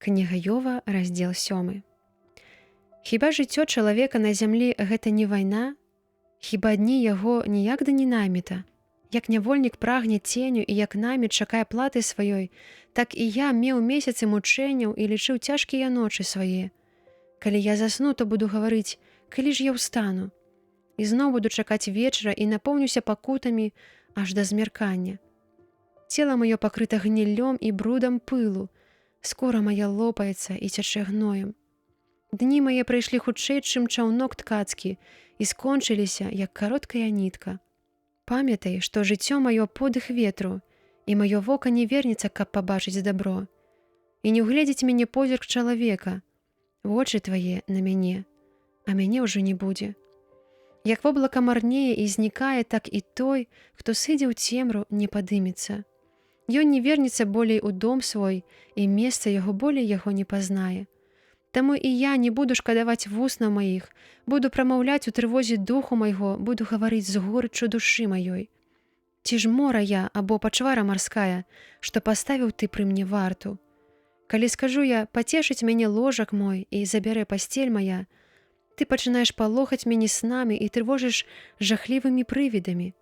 Кніга Йова, раздзел 7. Хіба жыццё чалавека на зямлі гэта не вайна? Хіба дні яго ніяк да не намета? Як нявольнік прагне ценю і як намет чакае платы сваёй, так і я меў месяцы мучэнняў і лічыў цяжкія ночы свае. Калі я засну, то буду гаварыць, калі ж я ўстану? І зноў буду чакаць вечара і напоўнюся пакутамі аж да змяркання. Цела маё пакрыта гніллём і брудам пылу, скора мая лопаецца і цячэ гноем. Дні мае прайшлі хутчэй, чым чаўнок ткацкі, і скончыліся, як кароткая нітка. Памятай, што жыццё маё подых ветру, і маё вока не вернецца, каб пабачыць дабро. І не ўгледзіць мяне позірк чалавека, вочы твае на мяне, а мяне ўжо не будзе. Як воблака марнее і знікае, так і той, хто сыдзе ў цемру, не падымецца. Ён не вернецца болей у дом свой, і месца яго болей яго не пазнае. Таму і я не буду шкадаваць вуснаў маіх, буду прамаўляць у трывозе духу майго, буду гаварыць з горыччу душы маёй. Ці ж мора я або пачвара марская, што паставіў ты пры мне варту? Калі скажу я, пацешыць мяне ложак мой і забярэ пасцель моя, ты пачынаеш палохаць мяне снамі і трывожыш жахлівымі прывідамі.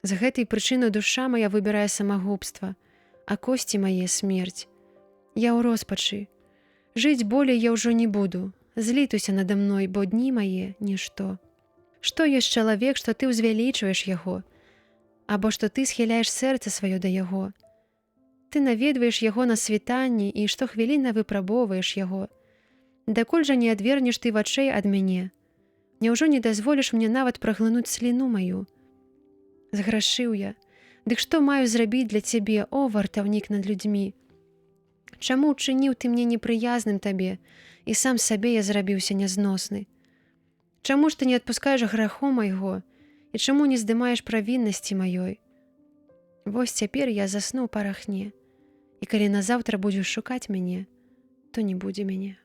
З гэтай прычыны душа моя выбірае самагубства, а косці мае смерць. Я ў роспачы. Жыць болей я ўжо не буду. Злітуйся надо мной, бо дні мае нішто. Што ёсць чалавек, што ты ўзвялічваеш яго, або што ты схіляеш сэрца сваё да яго. Ты наведваеш яго на світанні і штохвілінна выпрабоўваеш яго. Дакуль жа не адвернеш ты вачэй ад мяне? Няўжо не дазволіш мне нават праглынуць сліну маю? Зграшыў я. Дык што маю зрабіць для цябе, о, вартаўнік над людзьмі? Чаму ўчыніў ты мне непрыязным табе, і сам сабе я зрабіўся нязносны? Чаму ж ты не адпускаеш граху майго, і чаму не здымаеш правіннасці маёй? Вось цяпер я засну ў парахне, і калі назаўтра будзеш шукаць мяне, то не будзе мяне.